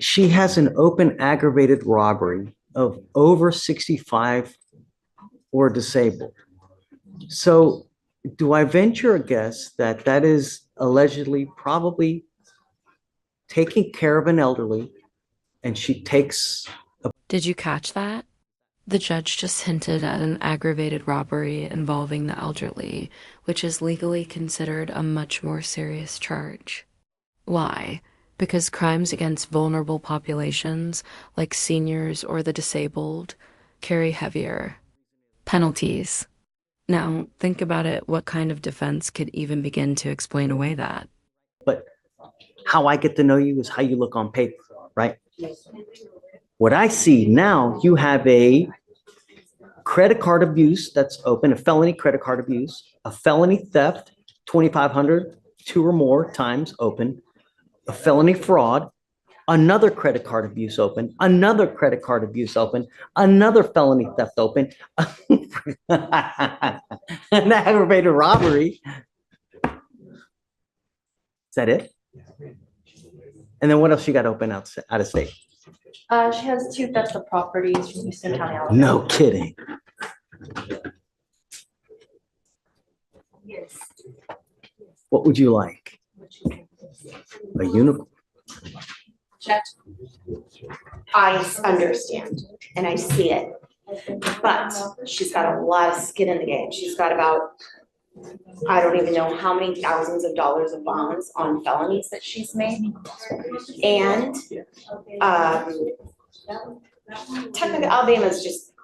She has an open aggravated robbery of over 65 or disabled. So do I venture a guess that that is allegedly probably taking care of an elderly and she takes, Did you catch that? The judge just hinted at an aggravated robbery involving the elderly, which is legally considered a much more serious charge. Why? Because crimes against vulnerable populations, like seniors or the disabled, carry heavier penalties. Now, think about it. What kind of defense could even begin to explain away that? but how I get to know you is how you look on paper, right? What I see now, you have a credit card abuse that's open, a felony credit card abuse, a felony theft, 2,500, two or more times open, a felony fraud, another credit card abuse open, another credit card abuse open, another felony theft open, an aggravated robbery. Is that it? And then what else you got open out of state? She has two thefts of properties from Houston County, Alabama. No kidding. Yes. What would you like? A unicorn. Chet, I understand and I see it, but she's got a lot of skin in the game. She's got about, I don't even know how many thousands of dollars of bonds on felonies that she's made. And technically Alabama is just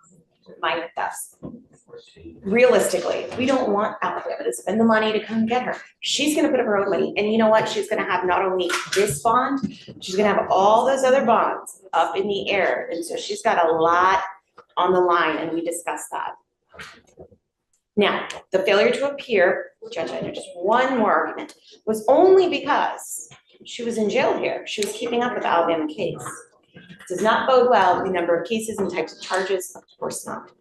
minor thefts. Realistically, we don't want Alabama to spend the money to come get her. She's gonna put up her own money. And you know what? She's gonna have not only this bond, she's gonna have all those other bonds up in the air. And so she's got a lot on the line, and we discussed that. Now, the failure to appear, Judge, I know just one more argument, was only because she was in jail here. She was keeping up with the Alabama case. Does not bode well the number of cases and types of charges, of course not.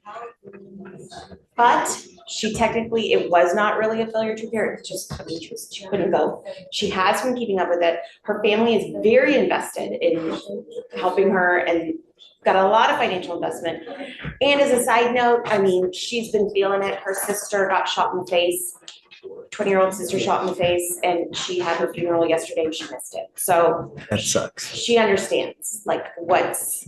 But she technically, it was not really a failure to appear, it's just, I mean, she couldn't go. She has been keeping up with it. Her family is very invested in helping her and got a lot of financial investment. And as a side note, I mean, she's been feeling it. Her sister got shot in the face. 20-year-old sister shot in the face, and she had her funeral yesterday and she missed it. So that sucks. She understands like what's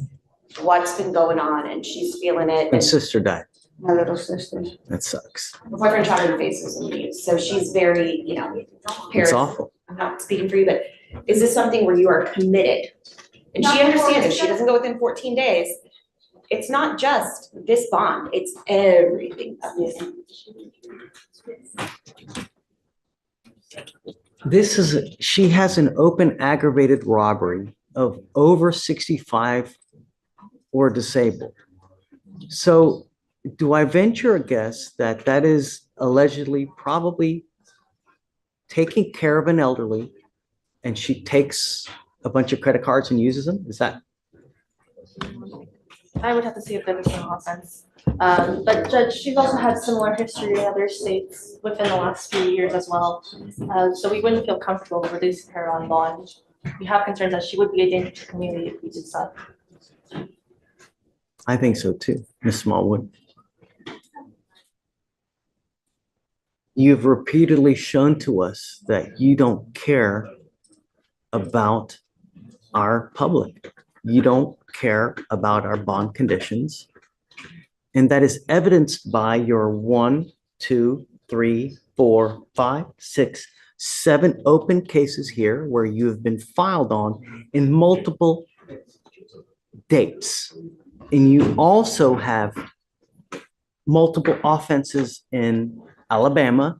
been going on, and she's feeling it. And sister died. My little sister. That sucks. Her boyfriend shot her in the face was in the news. So she's very, you know, It's awful. I'm not speaking for you, but is this something where you are committed? And she understands if she doesn't go within 14 days, it's not just this bond, it's everything. She has an open aggravated robbery of over 65 or disabled. So do I venture a guess that that is allegedly probably taking care of an elderly and she takes a bunch of credit cards and uses them? Is that? I would have to see if they're the same offense. But Judge, she's also had similar history in other states within the last few years as well. So we wouldn't feel comfortable releasing her on bond. We have concerns that she would be a danger to the community if we did so. I think so too, Ms. Smallwood. You've repeatedly shown to us that you don't care about our public. You don't care about our bond conditions. And that is evidenced by your 1, 2, 3, 4, 5, 6, 7 open cases here where you have been filed on in multiple dates. And you also have multiple offenses in Alabama,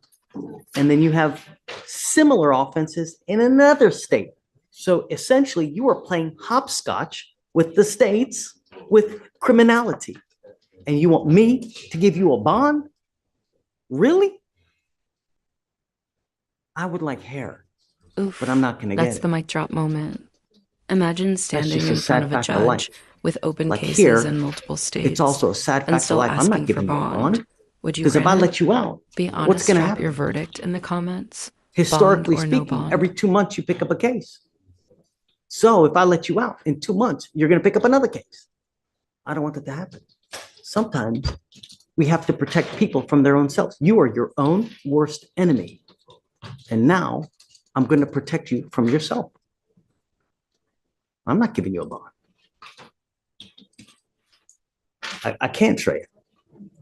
and then you have similar offenses in another state. So essentially, you are playing hopscotch with the states with criminality. And you want me to give you a bond? Really? I would like hair, Oof, but I'm not going to get it. That's the mic drop moment. Imagine standing just a in front sad of a fact of judge life. with open Like cases here, in multiple states. It's also a sad and fact of still life. I'm asking not for giving you a bond. bond. Would you Because if I grant it? let you out, Be what's honest, going to drop happen? your verdict in the comments. Historically Bond or no speaking, bond? every 2 months you pick up a case. So if I let you out in 2 months, you're going to pick up another case. I don't want that to happen. Sometimes we have to protect people from their own selves. You are your own worst enemy. And now I'm going to protect you from yourself. I'm not giving you a bond. I can't, Shreya.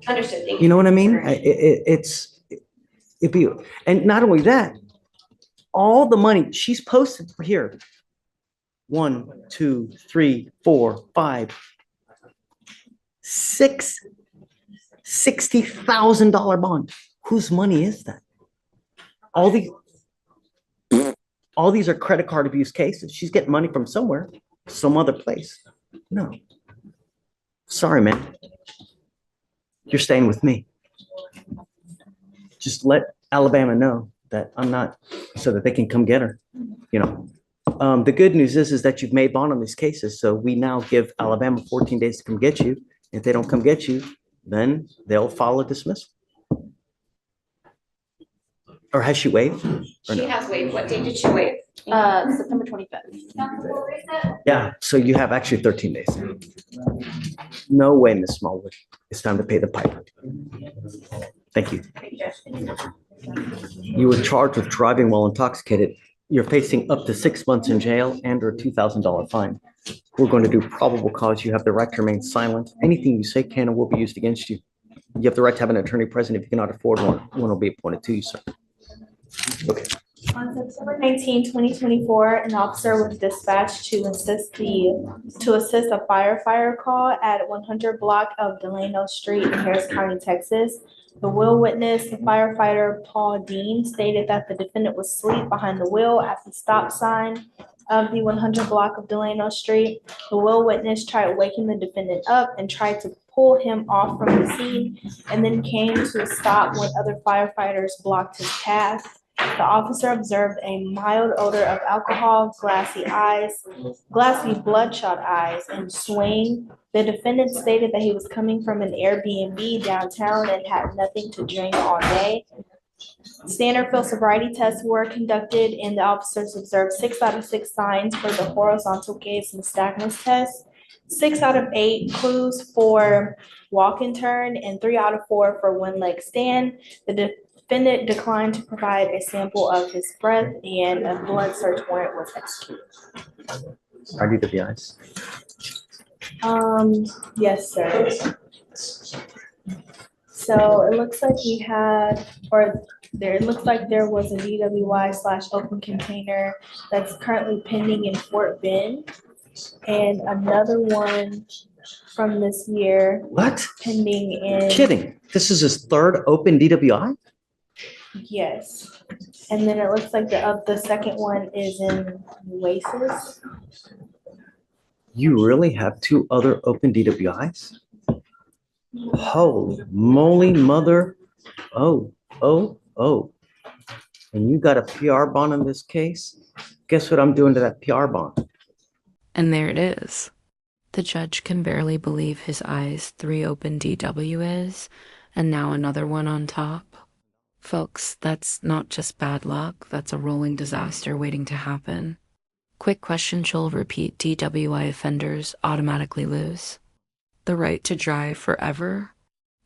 Understood, thank You know what I mean? It'd be, and not only that, all the money she's posted here. 1, 2, 3, 4, 5, 6, $60,000 bond. Whose money is that? All these are credit card abuse cases. She's getting money from somewhere, some other place. No. Sorry, man. You're staying with me. Just let Alabama know that I'm not, so that they can come get her. You know, the good news is that you've made bond on these cases. So we now give Alabama 14 days to come get you. If they don't come get you, then they'll file a dismissal. Or has she waived? Or She no? has waived. What date did she waive? September 25th. Yeah, so you have actually 13 days. No way, Miss Smallwood. It's time to pay the piper. Thank you. You were charged with driving while intoxicated. You're facing up to 6 months in jail and or a $2,000 fine. We're going to do probable cause. You have the right to remain silent. Anything you say can and will be used against you. You have the right to have an attorney present. If you cannot afford one will be appointed to you, sir. Okay. On September 19, 2024, an officer was dispatched to assist a firefighter call at 100 block of Delano Street in Harris County, Texas. The wheel witness, the firefighter Paul Dean, stated that the defendant was asleep behind the wheel at the stop sign of the 100 block of Delano Street. The wheel witness tried waking the defendant up and tried to pull him off from the scene, and then came to a stop when other firefighters blocked his path. The officer observed a mild odor of alcohol, glassy bloodshot eyes, and swaying. The defendant stated that he was coming from an Airbnb downtown and had nothing to drink all day. Standard field sobriety tests were conducted, and the officers observed 6 out of 6 signs for the horizontal gaze nystagmus test, 6 out of 8 clues for walk and turn, and 3 out of 4 for one leg stand. The defendant declined to provide a sample of his breath, and a blood search warrant was executed. Are you the eyes? Yes, sir. So it looks like we had, it looks like there was a DWI/open container that's currently pending in Fort Bend, and another one from this year What? pending in. Kidding. This is his third open DWI? Yes, and then it looks like the second one is in Oasis. You really have 2 other open DWIs? Holy moly, mother. Oh. And you got a PR bond on this case? Guess what I'm doing to that PR bond? And there it is. The judge can barely believe his eyes. 3 open DW is, and now another one on top. Folks, that's not just bad luck, that's a rolling disaster waiting to happen. Quick question she'll repeat: DWI offenders automatically lose the right to drive forever?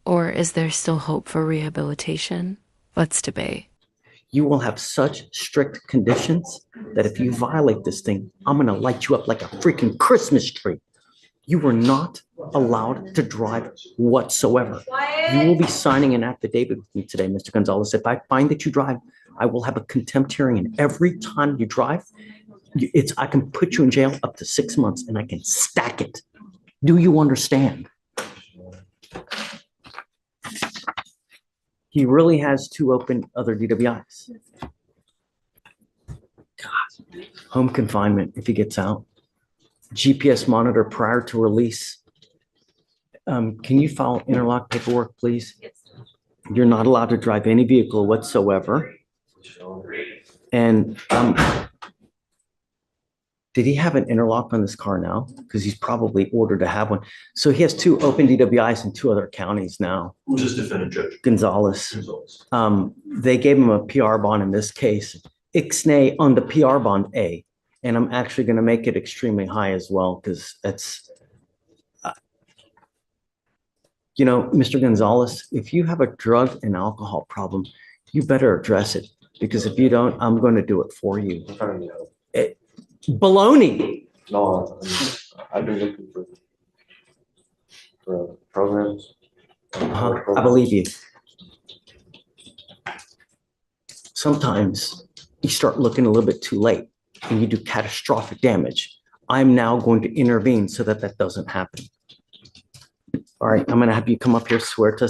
Or is there still hope for rehabilitation? Let's debate. You will have such strict conditions that if you violate this thing, I'm gonna light you up like a freaking Christmas tree. You were not allowed to drive whatsoever. You will be signing an affidavit with me today, Mr. Gonzalez. If I find that you drive, I will have a contempt hearing, and every time you drive, I can put you in jail up to 6 months, and I can stack it. Do you understand? He really has 2 open other DWIs. God, home confinement if he gets out. GPS monitor prior to release. Can you file interlock paperwork, please? You're not allowed to drive any vehicle whatsoever. And did he have an interlock on this car now? Because he's probably ordered to have one. So he has 2 open DWIs in 2 other counties now. Who's this defendant, Judge? Gonzalez. They gave him a PR bond in this case. Ixnay on the PR bond A. And I'm actually going to make it extremely high as well, because Mr. Gonzalez, if you have a drug and alcohol problem, you better address it, because if you don't, I'm going to do it for you. I'm trying to help. Baloney. No, I've been looking for programs. I believe you. Sometimes you start looking a little bit too late and you do catastrophic damage. I'm now going to intervene so that that doesn't happen. All right, I'm going to have you come up here, swear to